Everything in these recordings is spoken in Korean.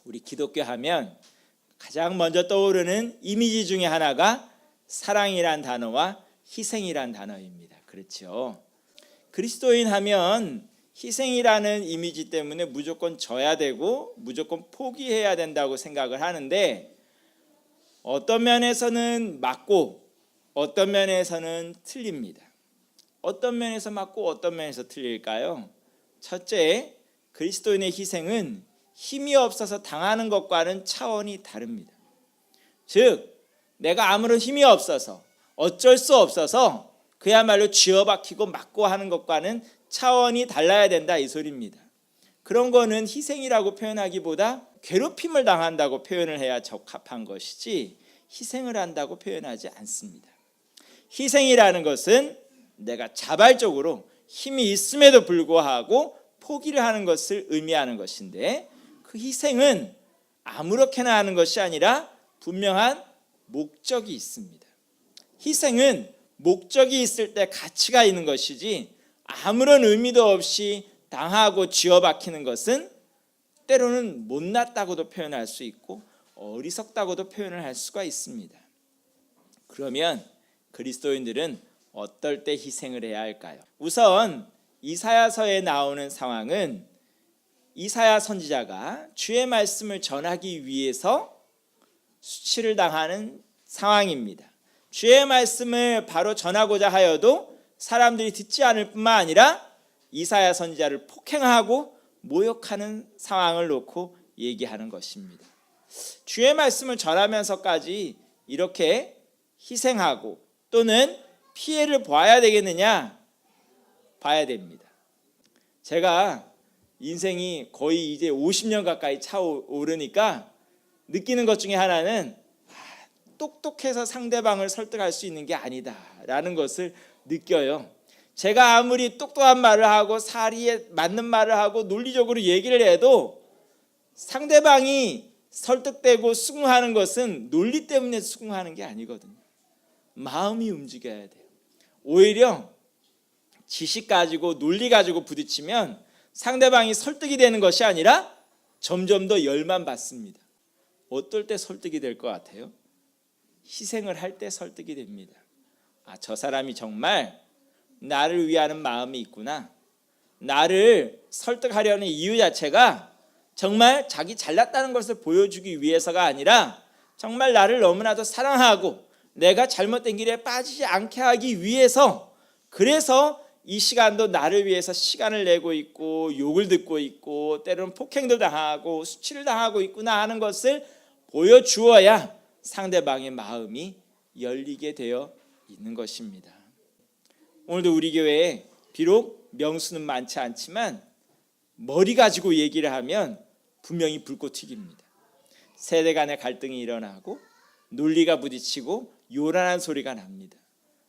우리 기독교 하면 가장 먼저 떠오르는 이미지 중에 하나가 사랑이란 단어와 희생이란 단어입니다. 그렇죠? 그리스도인 하면 희생이라는 이미지 때문에 무조건 져야 되고 무조건 포기해야 된다고 생각을 하는데, 어떤 면에서는 맞고 어떤 면에서는 틀립니다. 어떤 면에서 맞고 어떤 면에서 틀릴까요? 첫째, 그리스도인의 희생은 힘이 없어서 당하는 것과는 차원이 다릅니다. 즉, 내가 아무런 힘이 없어서 어쩔 수 없어서 그야말로 쥐어박히고 맞고 하는 것과는 차원이 달라야 된다, 이 소리입니다. 그런 거는 희생이라고 표현하기보다 괴롭힘을 당한다고 표현을 해야 적합한 것이지 희생을 한다고 표현하지 않습니다. 희생이라는 것은 내가 자발적으로 힘이 있음에도 불구하고 포기를 하는 것을 의미하는 것인데, 그 희생은 아무렇게나 하는 것이 아니라 분명한 목적이 있습니다. 희생은 목적이 있을 때 가치가 있는 것이지, 아무런 의미도 없이 당하고 쥐어박히는 것은 때로는 못났다고도 표현할 수 있고 어리석다고도 표현을 할 수가 있습니다. 그러면 그리스도인들은 어떨 때 희생을 해야 할까요? 우선 이사야서에 나오는 상황은 이사야 선지자가 주의 말씀을 전하기 위해서 수치를 당하는 상황입니다. 주의 말씀을 바로 전하고자 하여도 사람들이 듣지 않을 뿐만 아니라 이사야 선지자를 폭행하고 모욕하는 상황을 놓고 얘기하는 것입니다. 주의 말씀을 전하면서까지 이렇게 희생하고 또는 피해를 봐야 되겠느냐? 봐야 됩니다. 제가 인생이 거의 이제 50년 가까이 차오르니까 느끼는 것 중에 하나는 똑똑해서 상대방을 설득할 수 있는 게 아니다라는 것을 느껴요. 제가 아무리 똑똑한 말을 하고 사리에 맞는 말을 하고 논리적으로 얘기를 해도 상대방이 설득되고 수긍하는 것은 논리 때문에 수긍하는 게 아니거든요. 마음이 움직여야 돼요. 오히려 지식 가지고 논리 가지고 부딪히면 상대방이 설득이 되는 것이 아니라 점점 더 열만 받습니다. 어떨 때 설득이 될 것 같아요? 희생을 할 때 설득이 됩니다. 저 사람이 정말 나를 위하는 마음이 있구나. 나를 설득하려는 이유 자체가 정말 자기 잘났다는 것을 보여주기 위해서가 아니라 정말 나를 너무나도 사랑하고 내가 잘못된 길에 빠지지 않게 하기 위해서, 그래서 이 시간도 나를 위해서 시간을 내고 있고 욕을 듣고 있고 때로는 폭행도 당하고 수치를 당하고 있구나 하는 것을 보여주어야 상대방의 마음이 열리게 되어 있는 것입니다. 오늘도 우리 교회에 비록 명수는 많지 않지만 머리 가지고 얘기를 하면 분명히 불꽃 튀깁니다. 세대 간의 갈등이 일어나고 논리가 부딪히고 요란한 소리가 납니다.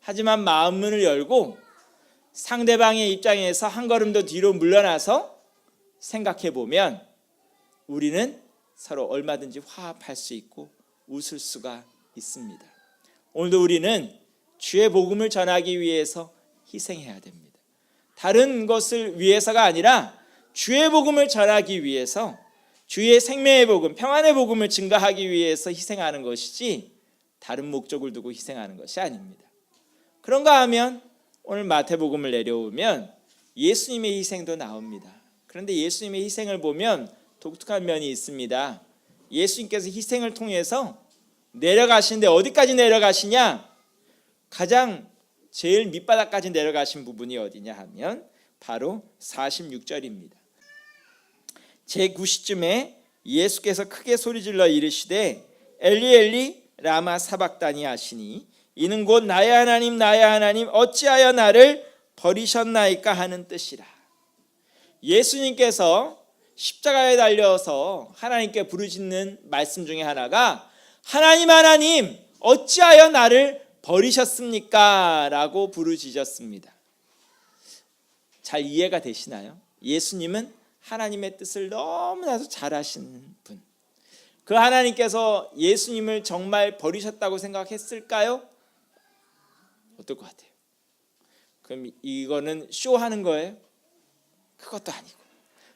하지만 마음문을 열고 상대방의 입장에서 한 걸음 더 뒤로 물러나서 생각해 보면 우리는 서로 얼마든지 화합할 수 있고 웃을 수가 있습니다. 오늘도 우리는 주의 복음을 전하기 위해서 희생해야 됩니다. 다른 것을 위해서가 아니라 주의 복음을 전하기 위해서, 주의 생명의 복음, 평안의 복음을 증거하기 위해서 희생하는 것이지 다른 목적을 두고 희생하는 것이 아닙니다. 그런가 하면 오늘 마태복음을 내려오면 예수님의 희생도 나옵니다. 그런데 예수님의 희생을 보면 독특한 면이 있습니다. 예수님께서 희생을 통해서 내려가시는데 어디까지 내려가시냐? 가장 제일 밑바닥까지 내려가신 부분이 어디냐 하면 바로 46절입니다. 제9시쯤에 예수께서 크게 소리질러 이르시되 엘리 엘리 라마 사박다니 하시니 이는 곧 나의 하나님 나의 하나님 어찌하여 나를 버리셨나이까 하는 뜻이라. 예수님께서 십자가에 달려서 하나님께 부르짖는 말씀 중에 하나가 하나님 하나님 어찌하여 나를 버리셨습니까? 라고 부르짖었습니다. 잘 이해가 되시나요? 예수님은 하나님의 뜻을 너무나도 잘 아시는 분. 그 하나님께서 예수님을 정말 버리셨다고 생각했을까요? 어떨 것 같아요? 그럼 이거는 쇼하는 거예요? 그것도 아니고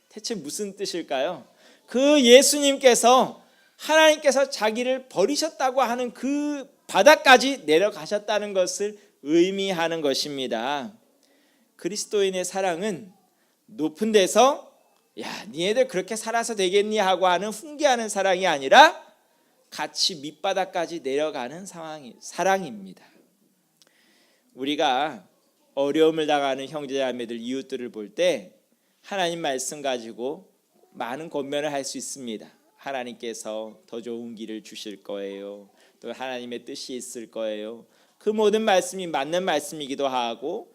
대체 무슨 뜻일까요? 그 예수님께서 하나님께서 자기를 버리셨다고 하는 그 바닥까지 내려가셨다는 것을 의미하는 것입니다. 그리스도인의 사랑은 높은 데서 야, 니네들 그렇게 살아서 되겠니 하고 하는 훈계하는 사랑이 아니라 같이 밑바닥까지 내려가는 사랑입니다. 우리가 어려움을 당하는 형제자매들, 이웃들을 볼 때 하나님 말씀 가지고 많은 권면을 할 수 있습니다. 하나님께서 더 좋은 길을 주실 거예요. 또 하나님의 뜻이 있을 거예요. 그 모든 말씀이 맞는 말씀이기도 하고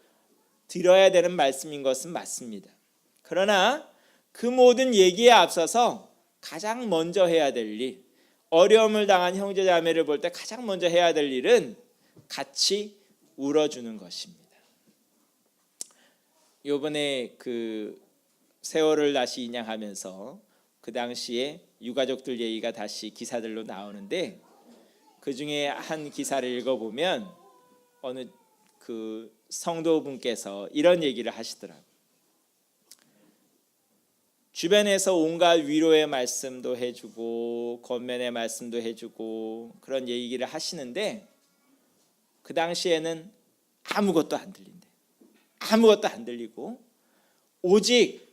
들어야 되는 말씀인 것은 맞습니다. 그러나 그 모든 얘기에 앞서서 가장 먼저 해야 될 일, 어려움을 당한 형제자매를 볼 때 가장 먼저 해야 될 일은 같이 울어주는 것입니다. 요번에 그 세월을 다시 인양하면서 그 당시에 유가족들 얘기가 다시 기사들로 나오는데, 그 중에 한 기사를 읽어보면 어느 그 성도분께서 이런 얘기를 하시더라고요. 주변에서 온갖 위로의 말씀도 해주고 권면의 말씀도 해주고 그런 얘기를 하시는데 그 당시에는 아무것도 안 들린대. 아무것도 안 들리고 오직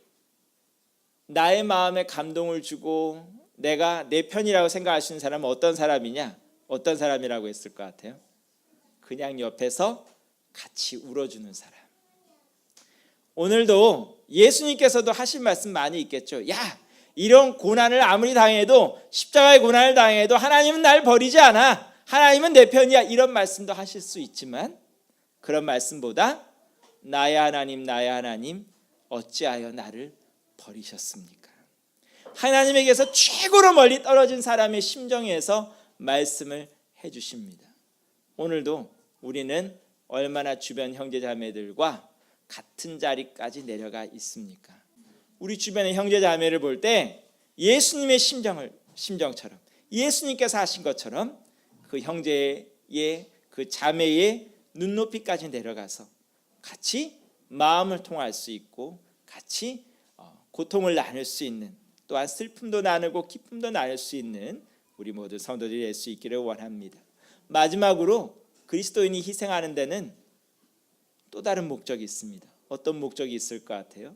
나의 마음에 감동을 주고 내가 내 편이라고 생각하시는 사람은 어떤 사람이냐? 어떤 사람이라고 했을 것 같아요? 그냥 옆에서 같이 울어주는 사람. 오늘도 예수님께서도 하신 말씀 많이 있겠죠. 야, 이런 고난을 아무리 당해도, 십자가의 고난을 당해도 하나님은 날 버리지 않아. 하나님은 내 편이야. 이런 말씀도 하실 수 있지만 그런 말씀보다 나의 하나님, 나의 하나님, 어찌하여 나를 버리셨습니까? 하나님에게서 최고로 멀리 떨어진 사람의 심정에서 말씀을 해주십니다. 오늘도 우리는 얼마나 주변 형제자매들과 같은 자리까지 내려가 있습니까? 우리 주변의 형제자매를 볼 때 예수님의 심정처럼, 예수님께서 하신 것처럼 그 형제의, 그 자매의 눈높이까지 내려가서 같이 마음을 통할 수 있고 같이 고통을 나눌 수 있는, 또한 슬픔도 나누고 기쁨도 나눌 수 있는 우리 모두 성도들이 될 수 있기를 원합니다. 마지막으로 그리스도인이 희생하는 데는 또 다른 목적이 있습니다. 어떤 목적이 있을 것 같아요?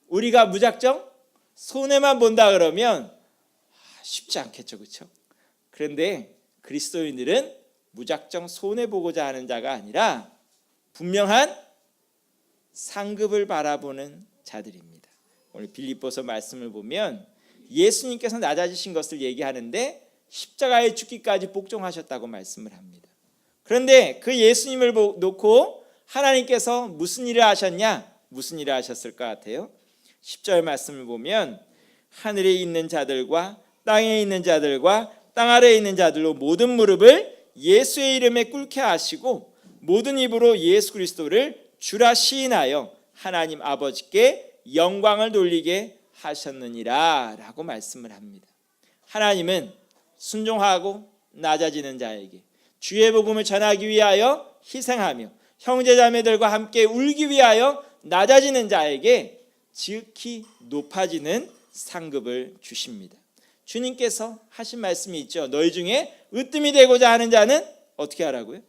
우리가 무작정 손해만 본다 그러면 쉽지 않겠죠, 그렇죠? 그런데 그리스도인들은 무작정 손해 보고자 하는 자가 아니라 분명한 상급을 바라보는 자들입니다. 오늘 빌립보서 말씀을 보면 예수님께서 낮아지신 것을 얘기하는데 십자가에 죽기까지 복종하셨다고 말씀을 합니다. 그런데 그 예수님을 놓고 하나님께서 무슨 일을 하셨냐? 무슨 일을 하셨을 것 같아요? 10절 말씀을 보면 하늘에 있는 자들과 땅에 있는 자들과 땅 아래에 있는 자들로 모든 무릎을 예수의 이름에 꿇게 하시고 모든 입으로 예수 그리스도를 주라 시인하여 하나님 아버지께 영광을 돌리게 하셨느니라 라고 말씀을 합니다. 하나님은 순종하고 낮아지는 자에게 주의 복음을 전하기 위하여 희생하며 형제자매들과 함께 울기 위하여 낮아지는 자에게 지극히 높아지는 상급을 주십니다. 주님께서 하신 말씀이 있죠. 너희 중에 으뜸이 되고자 하는 자는 어떻게 하라고요?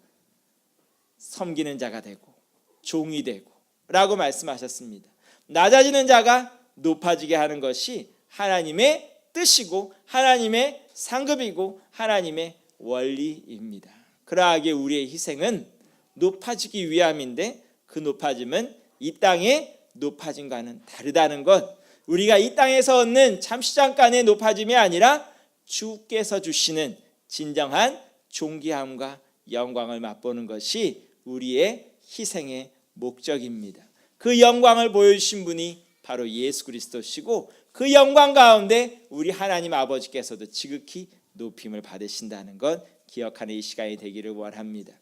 섬기는 자가 되고 종이 되고 라고 말씀하셨습니다. 낮아지는 자가 높아지게 하는 것이 하나님의 뜻이고 하나님의 상급이고 하나님의 원리입니다. 그러하기에 우리의 희생은 높아지기 위함인데 그 높아짐은 이 땅의 높아짐과는 다르다는 것, 우리가 이 땅에서 얻는 잠시 잠깐의 높아짐이 아니라 주께서 주시는 진정한 존귀함과 영광을 맛보는 것이 우리의 희생의 목적입니다. 그 영광을 보여주신 분이 바로 예수 그리스도시고 그 영광 가운데 우리 하나님 아버지께서도 지극히 높임을 받으신다는 것 기억하는 이 시간이 되기를 원합니다.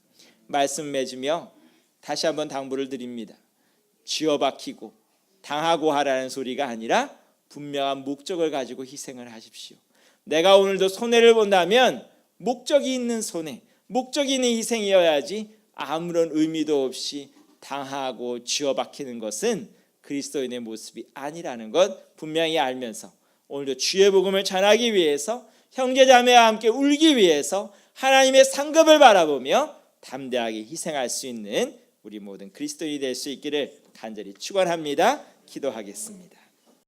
말씀 맺으며 다시 한번 당부를 드립니다. 쥐어박히고 당하고 하라는 소리가 아니라 분명한 목적을 가지고 희생을 하십시오. 내가 오늘도 손해를 본다면 목적이 있는 손해, 목적이 있는 희생이어야지 아무런 의미도 없이 당하고 쥐어박히는 것은 그리스도인의 모습이 아니라는 것 분명히 알면서 오늘도 주의 복음을 전하기 위해서 형제자매와 함께 울기 위해서 하나님의 상급을 바라보며 담대하게 희생할 수 있는 우리 모든 그리스도인이 될 수 있기를 간절히 축원합니다. 기도하겠습니다.